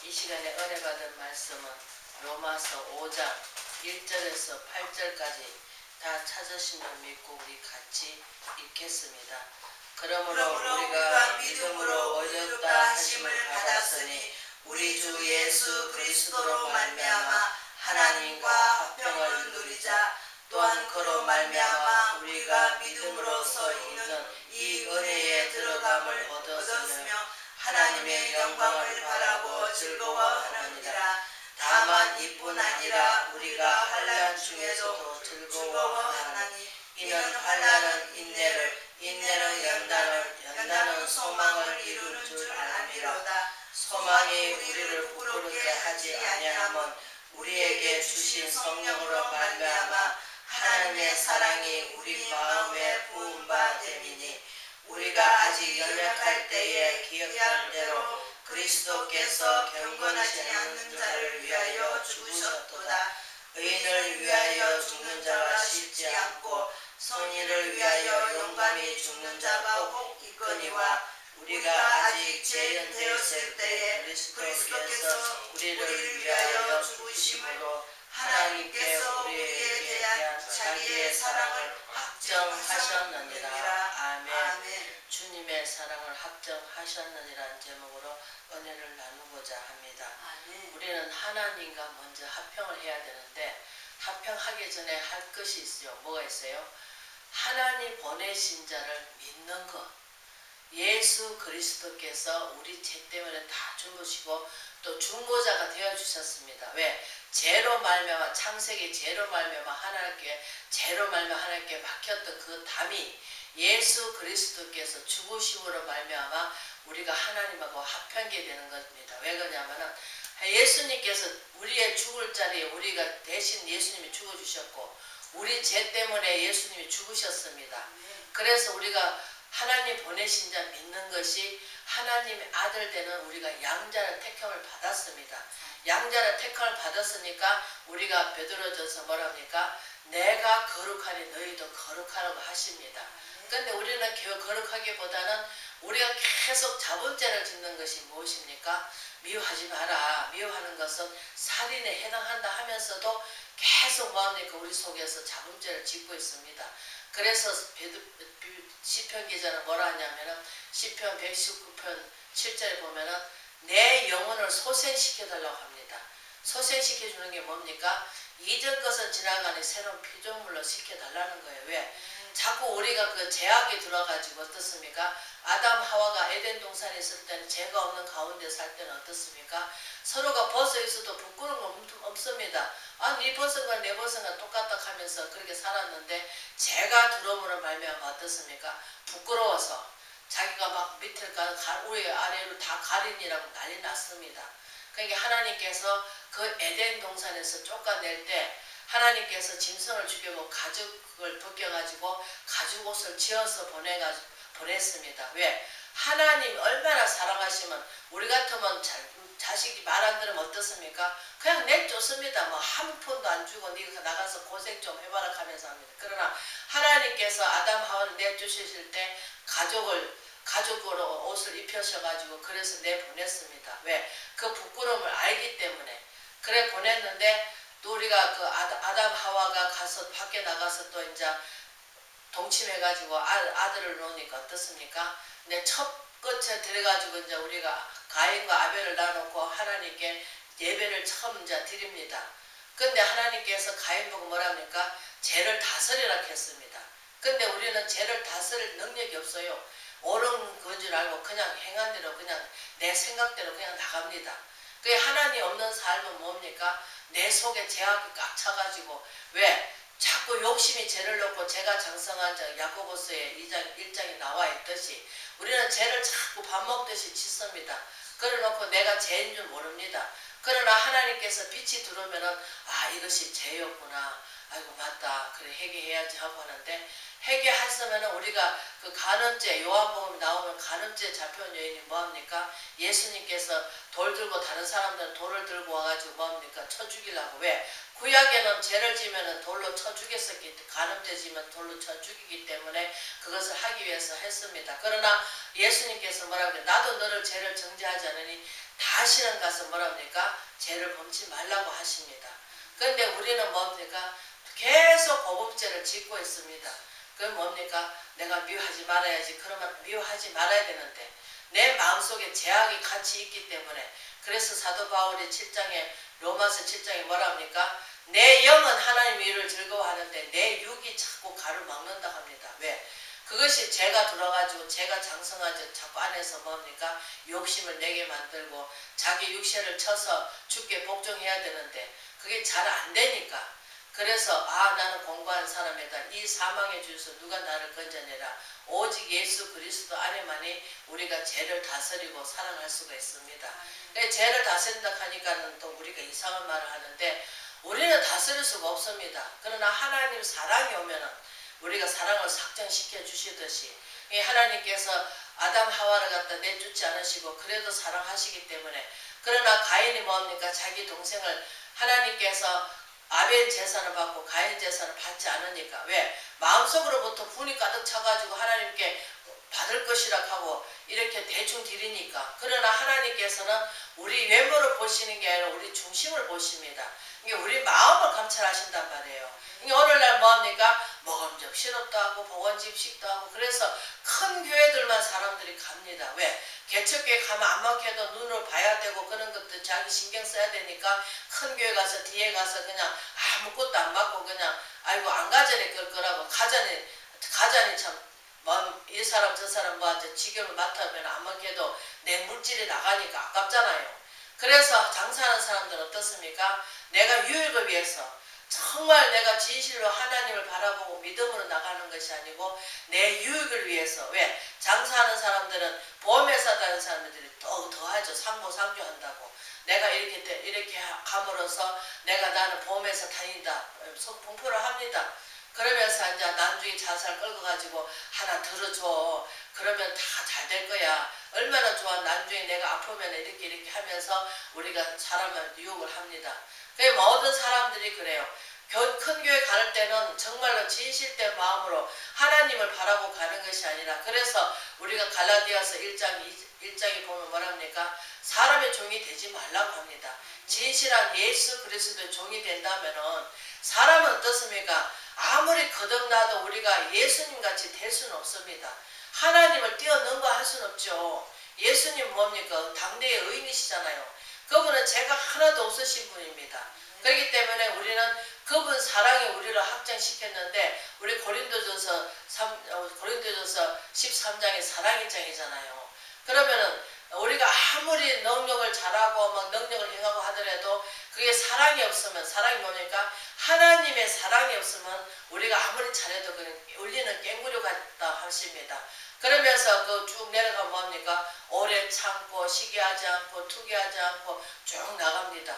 이 시간에 은혜 받은 말씀은 로마서 5장 1절에서 8절까지 다 찾으시면 믿고 우리 같이 읽겠습니다. 그러므로 우리가 믿음으로 의롭다 하심을 받았으니 우리 주 예수 그리스도로 말미암아 하나님과 화평을 누리자. 또한 그로 말미암아 우리가 믿음으로써 있는 이 은혜에 들어감을 얻었으며 하나님의 영광을 바라고 즐거워하느니라. 다만 이뿐 아니라 우리가 환난 중에서도 즐거워하나니 이는 환난은 인내를, 인내는 연단을, 연단은 소망을 이루는 줄 알미로다. 소망이 우리를 부끄럽게 하지 아니함은 우리에게 주신 성령으로 말미암아 하나님의 사랑이 우리 마음에 부은 바 됨이니 우리가 아직 연약할 때에 기억할 대로 그리스도께서 경건하지 않는 자를 위하여 죽으셨도다. 의인을 위하여 죽는 자가 쉽지 않고 선인을 위하여 용감히 죽는 자가 혹 있거니와 우리가 아직 재현되었을 때에 그리스도께서 우리를 위하여 죽으심으로 하나님께서 우리에 대한 자기의 사랑을 확정하셨느니라. 아멘. 주님의 사랑을 확정하셨느니라는 제목으로 은혜를 나누고자 합니다. 우리는 하나님과 먼저 합평을 해야 되는데 합평하기 전에 할 것이 있어요. 뭐가 있어요? 하나님 보내신 자를 믿는 것. 예수 그리스도께서 우리 죄 때문에 다 죽으시고 또 중보자가 되어주셨습니다. 왜? 죄로 말미암아 창세기 죄로 말미암아 하나님께 맡겼던 그 담이 예수 그리스도께서 죽으심으로 말미암아 우리가 하나님하고 합평하게 되는 겁니다. 왜 그러냐면은 예수님께서 우리의 죽을 자리에 우리가 대신 예수님이 죽어주셨고 우리 죄 때문에 예수님이 죽으셨습니다. 그래서 우리가 하나님 보내신 자 믿는 것이 하나님의 아들 되는 우리가 양자를 택함을 받았습니다. 양자를 택함을 받았으니까 우리가 베드로전서 뭐랍니까? 내가 거룩하니 너희도 거룩하라고 하십니다. 그런데 우리는 거룩하기보다는 우리가 계속 자본죄를 짓는 것이 무엇입니까? 미워하지 마라. 미워하는 것은 살인에 해당한다 하면서도 계속 뭐합니까? 우리 속에서 자본죄를 짓고 있습니다. 그래서 시편 기자는 뭐라 하냐면은 시편 119편 7절에 보면은 내 영혼을 소생시켜달라고 합니다. 소생시켜주는 게 뭡니까? 이전 것은 지나가니 새로운 피조물로 시켜달라는 거예요. 왜? 자꾸 우리가 그 죄악이 들어가지고 어떻습니까? 아담 하와가 에덴 동산에 있을 때는 죄가 없는 가운데 살 때는 어떻습니까? 서로가 벗어 있어도 부끄러운 건 없습니다. 아, 네 벗은 건 내 벗은 건 똑같다 하면서 그렇게 살았는데 죄가 들어오므로 말미암아 어떻습니까? 부끄러워서 자기가 막 밑을 위에 아래로 다 가리니라고 난리 났습니다. 그러니까 하나님께서 그 에덴 동산에서 쫓아낼 때 하나님께서 짐승을 죽이고 가죽을 벗겨가지고 가죽 옷을 지어서 보냈습니다. 왜? 하나님 얼마나 사랑하시면 우리 같으면 자식이 말 안 들으면 어떻습니까? 그냥 내쫓습니다. 뭐 한 푼도 안 주고 네가 나가서 고생 좀 해봐라 하면서 합니다. 그러나 하나님께서 아담 하와를 내쫓으실 때 가죽으로 옷을 입혀셔가지고 그래서 내보냈습니다. 왜? 그 부끄러움을 알기 때문에 그래 보냈는데 또 우리가 그 아담 하와가 가서 밖에 나가서 또 이제 동침해가지고 아들을 놓으니까 어떻습니까? 근데 첫 끝에 들어가지고 이제 우리가 가인과 아벨을 나놓고 하나님께 예배를 처음 이제 드립니다. 근데 하나님께서 가인 보고 뭐랍니까? 죄를 다스리라 했습니다. 근데 우리는 죄를 다스릴 능력이 없어요. 옳은 건 줄 알고 그냥 행한 대로 그냥 내 생각대로 그냥 나갑니다. 그게 하나님 없는 삶은 뭡니까? 내 속에 죄악이 꽉 차가지고 왜? 자꾸 욕심이 죄를 넣고 죄가 장성한 자 야고보서의 1장에 나와 있듯이 우리는 죄를 자꾸 밥 먹듯이 짓습니다. 그래놓고 내가 죄인 줄 모릅니다. 그러나 하나님께서 빛이 들어오면은 아 이것이 죄였구나. 아이고 맞다. 그래 회개해야지 하고 하는데 회개했으면 우리가 그 간음죄 요한복음에 나오면 간음죄 잡혀온 여인이 뭐합니까? 예수님께서 돌 들고 다른 사람들은 돌을 들고 와가지고 뭐합니까? 쳐 죽이려고. 왜? 구약에는 죄를 지면은 돌로 쳐 죽였었기 때문에 간음죄 지면 돌로 쳐 죽이기 때문에 그것을 하기 위해서 했습니다. 그러나 예수님께서 뭐라고 해요? 나도 너를 죄를 정죄하지 않으니 다 다시는 가서 뭐랍니까? 죄를 범치 말라고 하십니다. 그런데 우리는 뭡니까? 계속 고범죄를 짓고 있습니다. 그건 뭡니까? 내가 미워하지 말아야지. 그러면 미워하지 말아야 되는데 내 마음속에 죄악이 같이 있기 때문에 그래서 사도 바울이 7장에 로마서 7장에 뭐랍니까? 내 영은 하나님 일을 즐거워하는데 내 육이 자꾸 가로막는다 합니다. 왜? 그것이 죄가 들어가지고 죄가 장성하죠. 자꾸 안에서 뭡니까? 욕심을 내게 만들고 자기 육체를 쳐서 죽게 복종해야 되는데 그게 잘 안 되니까 그래서 나는 공고한 사람이다. 이 사망의 주에서 누가 나를 건져내라. 오직 예수 그리스도 안에만이 우리가 죄를 다스리고 사랑할 수가 있습니다. 죄를 다스린다 하니까는 또 우리가 이상한 말을 하는데 우리는 다스릴 수가 없습니다. 그러나 하나님 사랑이 오면은 우리가 사랑을 확정시켜 주시듯이 하나님께서 아담 하와를 갖다 내쫓지 않으시고 그래도 사랑하시기 때문에 그러나 가인이 뭡니까? 자기 동생을 하나님께서 아벨 제사를 받고 가인 제사를 받지 않으니까 왜? 마음속으로부터 분이 가득 차가지고 하나님께 받을 것이라 하고 이렇게 대충 드리니까 그러나 하나님께서는 우리 외모를 보시는 게 아니라 우리 중심을 보십니다. 이게 우리 마음을 감찰하신단 말이에요. 오늘날 뭐합니까? 모범적 실업도 하고 보건집식도 하고 그래서 큰 교회들만 사람들이 갑니다. 왜? 개척교회 가면 안막해도 눈으로 봐야 되고 그런 것도 자기 신경 써야 되니까 큰 교회 가서 뒤에 가서 그냥 아무것도 안 받고 그냥 아이고 안 가자니 그럴 거라고 가자니 참 이 사람 저 사람 뭐한테 지경을 맡으면 안막해도 내 물질이 나가니까 아깝잖아요. 그래서 장사하는 사람들은 어떻습니까? 내가 유익을 위해서 정말 내가 진실로 하나님을 바라보고 믿음으로 나가는 것이 아니고 내 유익을 위해서 왜? 장사하는 사람들은 보험회사 다니는 사람들이 더 하죠. 상보상조한다고. 내가 이렇게 함으로써 나는 보험회사 다닌다. 공포를 합니다. 그러면서 이제 나중에 자살 끌고 가지고 하나 들어줘. 그러면 다 잘 될 거야. 얼마나 좋아. 나중에 내가 아프면 이렇게 하면서 우리가 사람을 유혹을 합니다. 모든 사람들이 그래요. 큰 교회 갈 때는 정말로 진실된 마음으로 하나님을 바라고 가는 것이 아니라 그래서 우리가 갈라디아서 1장에 보면 뭐랍니까? 사람의 종이 되지 말라고 합니다. 진실한 예수 그리스도의 종이 된다면은 사람은 어떻습니까? 아무리 거듭나도 우리가 예수님같이 될 수는 없습니다. 하나님을 뛰어넘가 할 수는 없죠. 예수님 뭡니까? 당대의 의인이시잖아요. 그분은 죄가 하나도 없으신 분입니다. 그렇기 때문에 우리는 그분 사랑이 우리를 확장시켰는데 우리 고린도전서 13장이 사랑의 장이잖아요. 그러면은 우리가 아무리 능력을 잘하고 막 능력을 행하고 하더라도 그게 사랑이 없으면 사랑이 뭡니까? 하나님의 사랑이 없으면 우리가 아무리 잘해도 그냥 울리는 깽구리 같다 하십니다. 그러면서 그 쭉 내려가면 뭡니까? 오래 참고 시기하지 않고 투기하지 않고 쭉 나갑니다.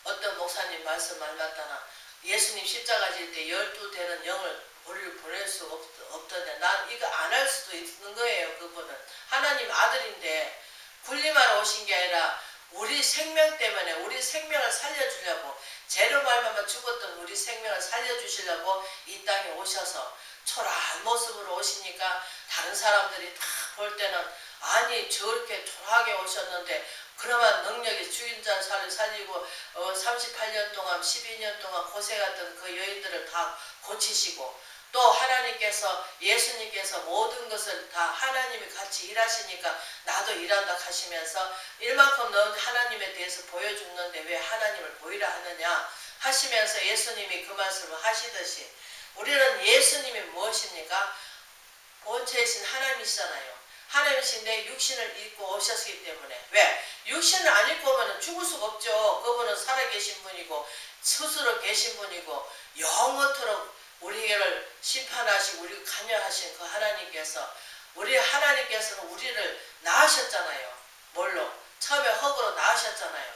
어떤 목사님 말씀 말맞다나 예수님 십자가 질 때 12대는 영을 우리를 보낼 수 없던데 난 이거 안 할 수도 있는 거예요. 그분은 하나님 아들인데 군림하러 오신 게 아니라 우리 생명 때문에 우리 생명을 살려주려고 죄로 말미암아 죽었던 우리 생명을 살려주시려고 이 땅에 오셔서 초라한 모습으로 오시니까 다른 사람들이 다 볼 때는 아니 저렇게 초라하게 오셨는데 그러면 능력이 죽인 자를 살리고 38년 동안 12년 동안 고생했던 그 여인들을 다 고치시고 또 하나님께서 예수님께서 모든 것을 다 하나님이 같이 일하시니까 나도 일한다 하시면서 일만큼 넌 하나님에 대해서 보여주는데 왜 하나님을 보이라 하느냐 하시면서 예수님이 그 말씀을 하시듯이 우리는 예수님이 무엇입니까? 본체이신 하나님이시잖아요. 하나님이신데 육신을 입고 오셨기 때문에 왜? 육신을 안 입고 오면 죽을 수가 없죠. 그분은 살아계신 분이고 스스로 계신 분이고 영원토록 우리를 심판하시고 우리를 관여하신 그 하나님께서 우리 하나님께서는 우리를 낳으셨잖아요. 뭘로? 처음에 흙으로 낳으셨잖아요.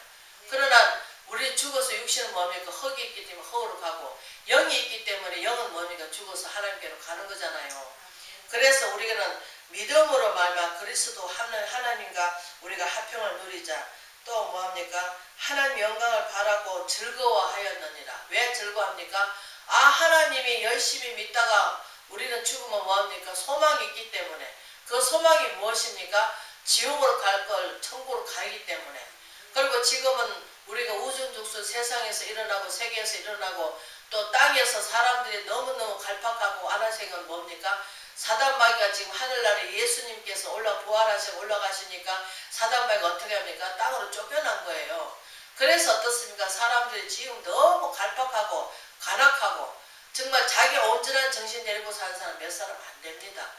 그러나 우리 죽어서 육신은 뭡니까? 흙이 있기 때문에 흙으로 가고 영이 있기 때문에 영은 뭡니까? 죽어서 하나님께로 가는 거잖아요. 그래서 우리는 믿음으로 말미암아 그리스도 하나님과 우리가 화평을 누리자. 또 뭐합니까? 하나님 영광을 바라고 즐거워하였느니라. 왜 즐거워합니까? 하나님이 열심히 믿다가 우리는 죽으면 뭐합니까? 소망이 있기 때문에 그 소망이 무엇입니까? 지옥으로 갈 걸 천국으로 가기 때문에. 그리고 지금은 우리가 우중죽순 세상에서 일어나고 세계에서 일어나고 또 땅에서 사람들이 너무너무 갈팍하고 안하신 건 뭡니까? 사단마귀가 지금 하늘나라에 예수님께서 부활하시고 올라가시니까 사단마귀가 어떻게 합니까? 땅으로 쫓겨난 거예요. 그래서 어떻습니까? 사람들이 지금 너무 갈팍하고 간악하고 정말 자기 온전한 정신 데리고 사는 사람 몇 사람 안 됩니다.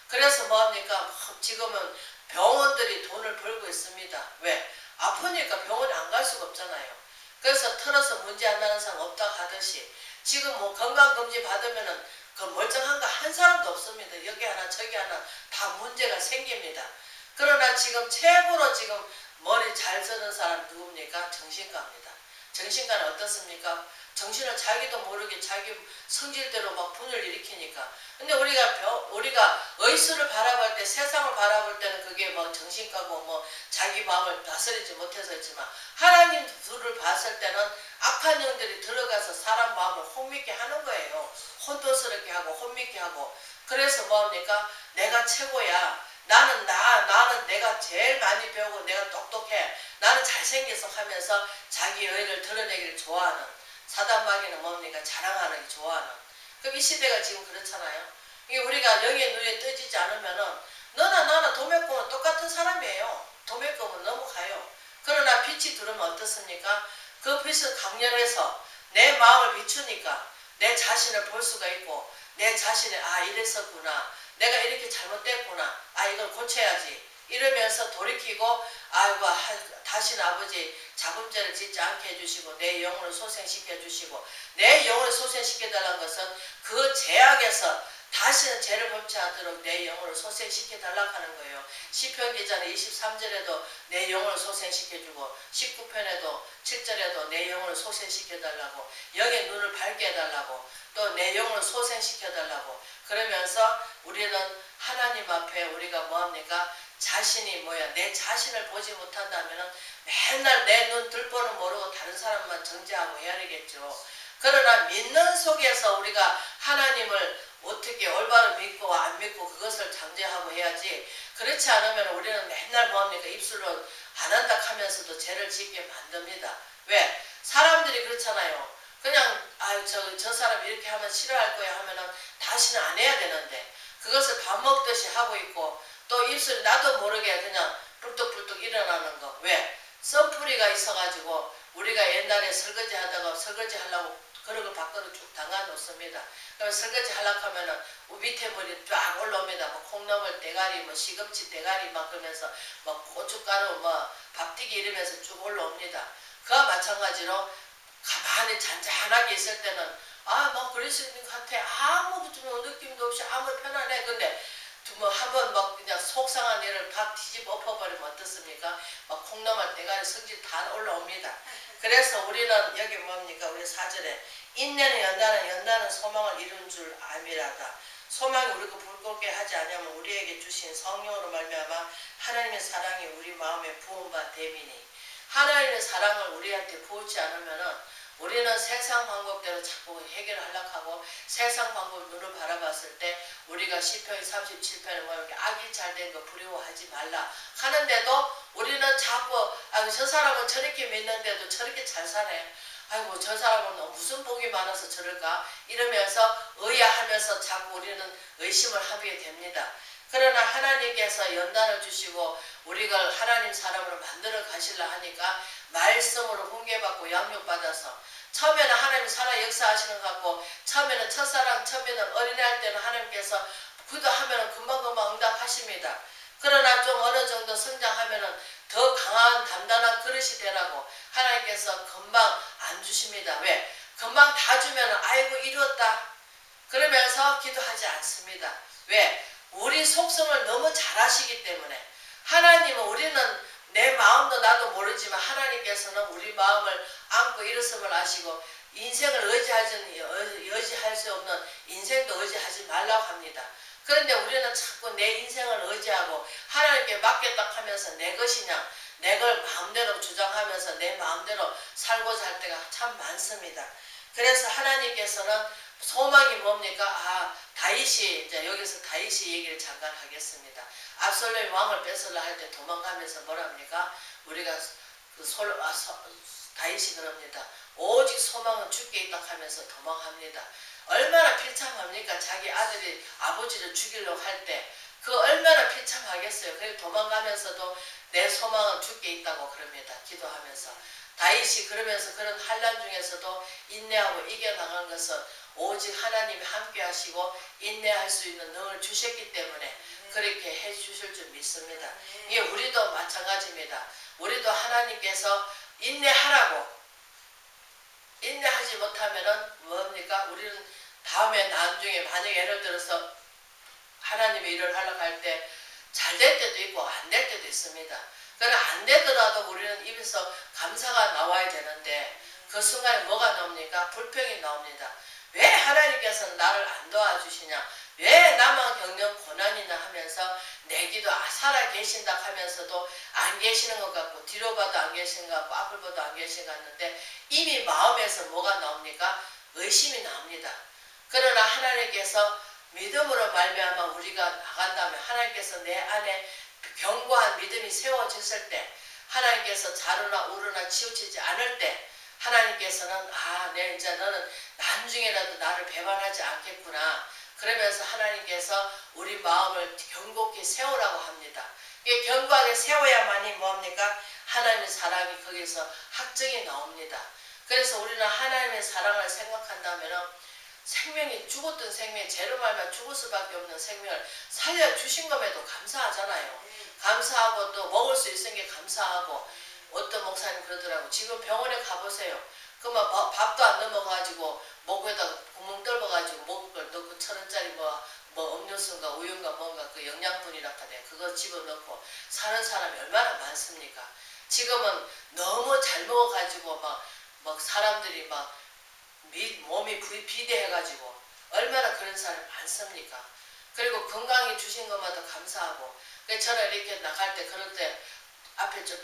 그래서 뭐합니까? 지금은 병원들이 돈을 벌고 있습니다. 왜? 아프니까 병원에 안 갈 수가 없잖아요. 그래서 털어서 문제 안 나는 사람 없다 하듯이 지금 뭐 건강검진 받으면은 그 멀쩡한 거 한 사람도 없습니다. 여기 하나 저기 하나 다 문제가 생깁니다. 그러나 지금 최고로 지금 머리 잘 쓰는 사람 누굽니까? 정신과입니다. 정신과는 어떻습니까? 정신을 자기도 모르게 자기 성질대로 막 분을 일으키니까. 근데 우리가 의술을 바라볼 때, 세상을 바라볼 때는 그게 뭐 정신과고 뭐 자기 마음을 다스리지 못해서 있지만 하나님 둘을 봤을 때는 악한 영들이 들어가서 사람 마음을 혼미게 하는 거예요. 혼돈스럽게 하고 혼미게 하고. 그래서 뭐합니까? 내가 최고야. 나는 내가 제일 많이 배우고 내가 똑똑해. 나는 잘생겨서 하면서 자기 의를 드러내기를 좋아하는. 사단마귀는 뭡니까? 자랑하는 게 좋아하는. 그럼 이 시대가 지금 그렇잖아요. 이게 우리가 영의 눈에 떠지지 않으면은 너나 나나 도매금은 똑같은 사람이에요. 도매금은 넘어가요. 그러나 빛이 들어오면 어떻습니까? 그 빛을 강렬해서 내 마음을 비추니까 내 자신을 볼 수가 있고 내 자신을 이랬었구나. 내가 이렇게 잘못됐구나. 이걸 고쳐야지. 이러면서 돌이키고 아이고 다시는 아버지 자금죄를 짓지 않게 해주시고 내 영혼을 소생시켜 주시고 내 영혼을 소생시켜달라는 것은 그 죄악에서 다시는 죄를 범치 않도록 내 영혼을 소생시켜 달라고 하는 거예요. 시편 기자는 23절에도 내 영혼을 소생시켜 주고 19편에도 7절에도 내 영혼을 소생시켜 달라고 영의 눈을 밝게 해달라고 또 내 영혼을 소생시켜 달라고 그러면서 우리는 하나님 앞에 우리가 뭐합니까? 자신이 내 자신을 보지 못한다면 맨날 내 눈 들보는 모르고 다른 사람만 정죄하고 해야 되겠죠. 그러나 믿는 속에서 우리가 하나님을 어떻게 올바로 믿고 안 믿고 그것을 장제하고 해야지. 그렇지 않으면 우리는 맨날 뭐합니까? 입술로 안 한다 하면서도 죄를 짓게 만듭니다. 왜? 사람들이 그렇잖아요. 그냥 저 사람 이렇게 하면 싫어할 거야 하면은 다시는 안 해야 되는데 그것을 밥 먹듯이 하고 있고 또 입술이 나도 모르게 그냥 불뚝불뚝 일어나는 거. 왜? 썬뿌리가 있어가지고 우리가 옛날에 설거지 하다가 설거지 하려고 그릇을 밖으로 쭉 담가 놓습니다. 그럼 설거지 하려고 하면은 밑에 머리 쫙 올라옵니다. 뭐 콩나물 대가리, 뭐 시금치 대가리 막 그러면서 뭐 고춧가루, 뭐 밥튀기 이러면서 쭉 올라옵니다. 그와 마찬가지로 가만히 잔잔하게 있을 때는 뭐 그럴 수 있는 것 같아. 아무 느낌도 없이 아무 편안해. 근데 뭐 한번 막 그냥 속상한 일을 다 뒤집어 엎어버리면 어떻습니까? 막 콩나물 대가리 성질 다 올라옵니다. 그래서 우리는 여기 뭡니까? 우리 4절에 인내는 연단은 소망을 이룬 줄 암이라다. 소망이 우리가 불꽃게 하지 않으면 우리에게 주신 성령으로 말미암아 하나님의 사랑이 우리 마음에 부은 바 됨이니 하나님의 사랑을 우리한테 부었지 않으면은 우리는 세상 방법대로 자꾸 해결하려고 하고 세상 방법 눈을 바라봤을 때 우리가 시편 37편에 보면 악이 잘된 거 부러워하지 말라 하는데도 우리는 자꾸 저 사람은 저렇게 믿는데도 저렇게 잘 사네. 아이고 저 사람은 무슨 복이 많아서 저럴까 이러면서 의아하면서 자꾸 우리는 의심을 하게 됩니다. 그러나 하나님께서 연단을 주시고 우리가 하나님 사람으로 만들어 가시려 하니까 말씀으로 훈계받고 양육받아서 처음에는 하나님 살아 역사하시는 것 같고 처음에는 첫사랑 처음에는 어린애 할 때는 하나님께서 기도하면 금방금방 응답하십니다. 그러나 좀 어느 정도 성장하면은 더 강한 단단한 그릇이 되라고 하나님께서 금방 안 주십니다. 왜? 금방 다 주면 아이고 이루었다 그러면서 기도하지 않습니다. 왜? 우리 속성을 너무 잘 아시기 때문에 하나님은 우리는 내 마음도 나도 모르지만 하나님께서는 우리 마음을 안고 일었음을 아시고 인생을 의지할 수 없는 인생도 의지하지 말라고 합니다. 그런데 우리는 자꾸 내 인생을 의지하고 하나님께 맡겼다 하면서 내 것이냐 내 걸 마음대로 주장하면서 내 마음대로 살고자 할 때가 참 많습니다. 그래서 하나님께서는 소망이 뭡니까? 다윗이 이제 여기서 다윗이 얘기를 잠깐 하겠습니다. 압살롬이 왕을 뺏으려 할 때 도망가면서 뭐랍니까? 우리가 다윗이 그럽니다. 오직 소망은 주께 있다 하면서 도망합니다. 얼마나 비참합니까? 자기 아들이 아버지를 죽이려고 할 때 그 얼마나 비참하겠어요. 그래서 도망가면서도 내 소망은 주께 있다고 그럽니다. 기도하면서. 다윗이 그러면서 그런 환난 중에서도 인내하고 이겨나간 것은 오직 하나님이 함께 하시고 인내할 수 있는 능을 주셨기 때문에 그렇게 해주실 줄 믿습니다. 이게 우리도 마찬가지입니다. 우리도 하나님께서 인내하라고, 인내하지 못하면은 뭡니까? 우리는 다음에 나중에 만약에 예를 들어서 하나님의 일을 하려고 할 때 잘 될 때도 있고 안 될 때도 있습니다. 그러나 안 되더라도 우리는 입에서 감사가 나와야 되는데 그 순간에 뭐가 나옵니까? 불평이 나옵니다. 왜 하나님께서는 나를 안 도와주시냐? 왜 나만 겪는 고난이나 하면서 내 기도 살아 계신다 하면서도 안 계시는 것 같고 뒤로 봐도 안 계시는 것 같고 앞을 봐도 안 계시는 것 같는데 이미 마음에서 뭐가 나옵니까? 의심이 나옵니다. 그러나 하나님께서 믿음으로 말미암아 우리가 나간다면 하나님께서 내 안에 견고한 믿음이 세워졌을 때 하나님께서 자르나 우르나 치우치지 않을 때 하나님께서는 내 이제 너는 나중에라도 나를 배반하지 않겠구나. 그러면서 하나님께서 우리 마음을 견고히 세우라고 합니다. 이게 견고하게 세워야만이 뭡니까? 하나님의 사랑이 거기서 확증이 나옵니다. 그래서 우리는 하나님의 사랑을 생각한다면 생명이 죽었던 생명이 죄로 말면 죽을 수밖에 없는 생명을 살려주신 것에도 감사하잖아요. 감사하고 또 먹을 수 있는 게 감사하고 어떤 목사님 그러더라고. 지금 병원에 가보세요. 그러면 밥도 안 넘어가지고 목에다가 구멍 뚫어가지고 먹을 걸 넣고 1,000원짜리 뭐 음료수인가 우유인가 뭔가 그 영양분이라 하대. 그거 집어넣고 사는 사람이 얼마나 많습니까? 지금은 너무 잘 먹어가지고 막 사람들이 몸이 비대해가지고 얼마나 그런 사람이 많습니까? 그리고 건강히 주신 것마다 감사하고 그래서 저는 이렇게 나갈 때 그럴 때 앞에 쭉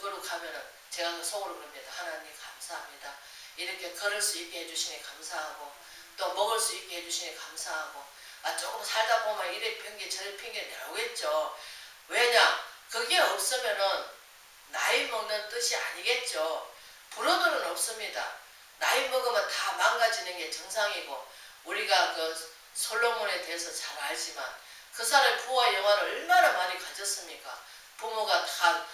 걸어 가면은 제가 속으로 그럽니다. 하나님 감사합니다. 이렇게 걸을 수 있게 해주시니 감사하고 또 먹을 수 있게 해주시니 감사하고 조금 살다 보면 이래 핑계 저래 핑계 나오겠죠. 왜냐? 그게 없으면은 나이 먹는 뜻이 아니겠죠. 불어도는 없습니다. 나이 먹으면 다 망가지는 게 정상이고 우리가 그 솔로몬에 대해서 잘 알지만 그 사람의 부와 영화를 얼마나 많이 가졌습니까? 부모가 다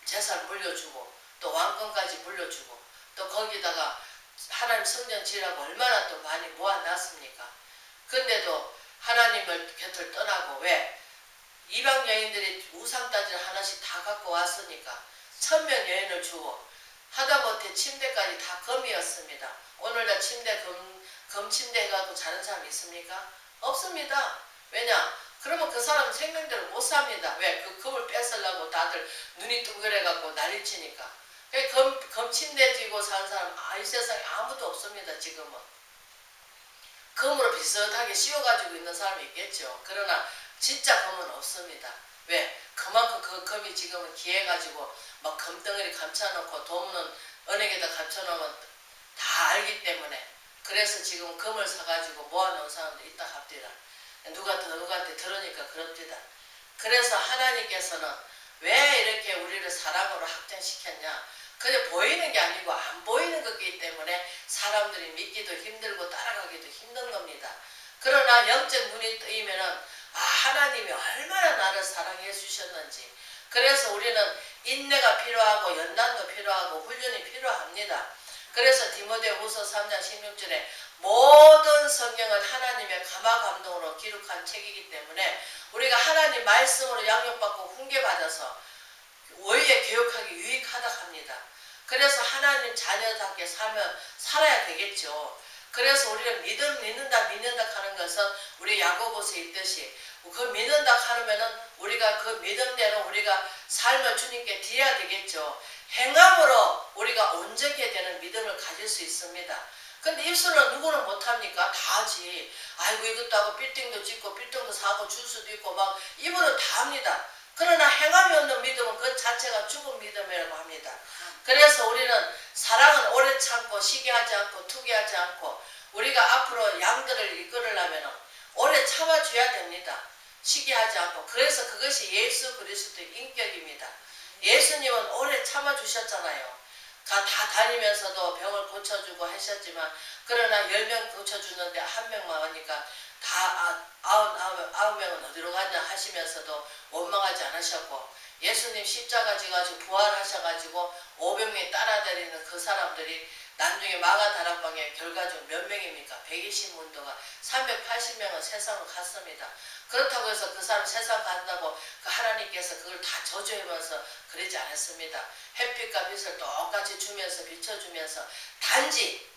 재산 물려주고 또 왕권까지 물려주고 또 거기다가 하나님 성전 지으라고 얼마나 또 많이 모아놨습니까? 근데도 하나님을 곁을 떠나고 왜? 이방 여인들이 우상따지를 하나씩 다 갖고 왔으니까 1,000명 여인을 주고 하다못해 침대까지 다 금이었습니다. 오늘날 침대 금침대 해갖고 자는 사람 있습니까? 없습니다. 왜냐? 그러면 그 사람은 생명대로 못 삽니다. 왜? 그 금을 뺏으려고 다들 눈이 둥그래갖고 난리치니까. 금침대 지고 사는 사람 이 세상에 아무도 없습니다. 지금은. 금으로 비슷하게 씌워가지고 있는 사람이 있겠죠. 그러나 진짜 금은 없습니다. 왜? 그만큼 그 금이 지금은 귀해가지고 막 금덩어리 감춰놓고 도무는 은행에다 감춰놓으면 다 알기 때문에 그래서 지금 금을 사가지고 모아놓은 사람도 있다 합니다. 누구한테 들으니까 그럽니다. 그래서 하나님께서는 왜 이렇게 우리를 사랑으로 확장시켰냐? 그냥 보이는 게 아니고 안 보이는 거기 때문에 사람들이 믿기도 힘들고 따라가기도 힘든 겁니다. 그러나 영적 눈이 뜨이면은 하나님이 얼마나 나를 사랑해 주셨는지. 그래서 우리는 인내가 필요하고 연단도 필요하고 훈련이 필요합니다. 그래서 디모데후서 3장 16절에 모든 성경은 하나님의 감화 감동으로 기록한 책이기 때문에 우리가 하나님 말씀으로 양육받고 훈계받아서 의에 교육하기 유익하다 합니다. 그래서 하나님 자녀답게 살아야 되겠죠. 그래서 우리는 믿는다 하는 것은 우리 야고보서에 있듯이 그 믿는다 하면은 우리가 그 믿음대로 우리가 삶을 주님께 드려야 되겠죠. 행함으로 우리가 온전히 되는 믿음을 가질 수 있습니다. 근데 입술로 누구는 못합니까? 다 하지. 아이고 이것도 하고 빌딩도 짓고 빌딩도 사고 줄 수도 있고 막 입으로 다 합니다. 그러나 행함이 없는 믿음은 그 자체가 죽은 믿음이라고 합니다. 그래서 우리는 사랑은 오래 참고 시기하지 않고 투기하지 않고 우리가 앞으로 양들을 이끌으려면 오래 참아줘야 됩니다. 시기하지 않고. 그래서 그것이 예수 그리스도의 인격입니다. 예수님은 오래 참아주셨잖아요. 다 다니면서도 병을 고쳐주고 하셨지만 그러나 10명 고쳐주는데 1명만 하니까 다 9명은 어디로 가냐 하시면서도 원망하지 않으셨고, 예수님 십자가 지가지고 부활하셔가지고 500명이 따라다니는 그 사람들이 나중에 마가다락방에 결과적으로 몇 명입니까? 120문도가 380명은 세상을 갔습니다. 그렇다고 해서 그 사람 세상 간다고 그 하나님께서 그걸 다 저주하면서 그러지 않았습니다. 햇빛과 빛을 똑같이 주면서 비춰주면서 단지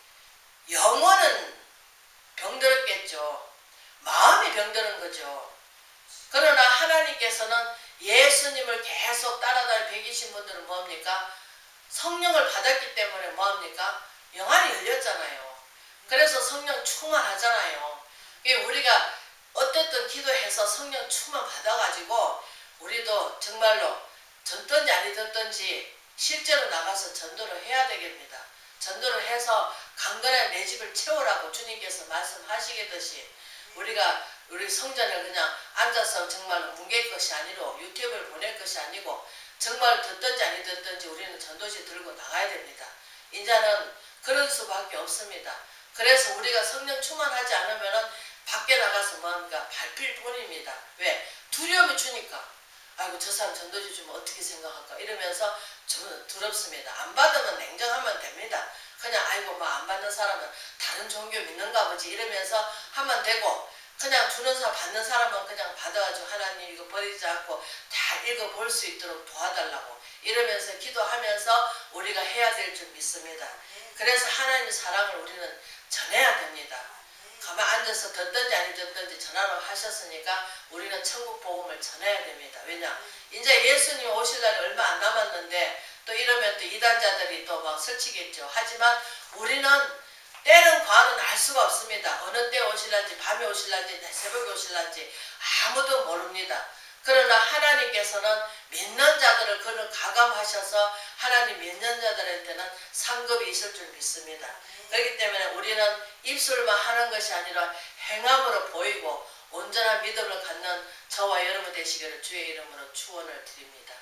영혼은 병들었겠죠. 마음이 병드는 거죠. 그러나 하나님께서는 예수님을 계속 따라다니는 120분들은 뭡니까? 성령을 받았기 때문에 뭐합니까? 영안이 열렸잖아요. 그래서 성령 충만하잖아요. 우리가 어쨌든 기도해서 성령 충만 받아가지고 우리도 정말로 전든지 아니 듣든지 실제로 나가서 전도를 해야 되겠습니다. 전도를 해서 강건한 내 집을 채우라고 주님께서 말씀하시겠듯이 우리 성전을 그냥 앉아서 정말로 뭉갤 것이 아니고 유튜브를 보낼 것이 아니고 정말 듣든지 아니 듣든지 우리는 전도지 들고 나가야 됩니다. 이제는 그럴 수밖에 없습니다. 그래서 우리가 성령 충만하지 않으면 밖에 나가서 뭐합니까? 밟힐 뿐입니다. 왜? 두려움이 주니까. 아이고 저 사람 전도지 주면 어떻게 생각할까 이러면서 좀 두렵습니다. 안 받으면 냉정하면 됩니다. 그냥 아이고 뭐 안 받는 사람은 다른 종교 믿는가 보지 이러면서 하면 되고, 그냥 주는 사람 받는 사람은 그냥 받아가지고 하나님 이거 버리지 않고 다 읽어볼 수 있도록 도와달라고 이러면서 기도하면서 우리가 해야 될 줄 믿습니다. 그래서 하나님의 사랑을 우리는 전해야 됩니다. 가만 앉아서 듣든지 아니 듣든지 전화로 하셨으니까 우리는 천국 복음을 전해야 됩니다. 왜냐? 이제 예수님 오실 날이 얼마 안 남았는데 또 이러면 또 이단자들이 또 막 설치겠죠. 하지만 우리는 때는 과는 알 수가 없습니다. 어느 때 오실란지 밤에 오실란지 새벽에 오실란지 아무도 모릅니다. 그러나 하나님께서는 믿는 자들을 그를 가감하셔서 하나님 믿는 자들한테는 상급이 있을 줄 믿습니다. 그렇기 때문에 우리는 입술만 하는 것이 아니라 행함으로 보이고 온전한 믿음을 갖는 저와 여러분 되시기를 주의 이름으로 축원을 드립니다.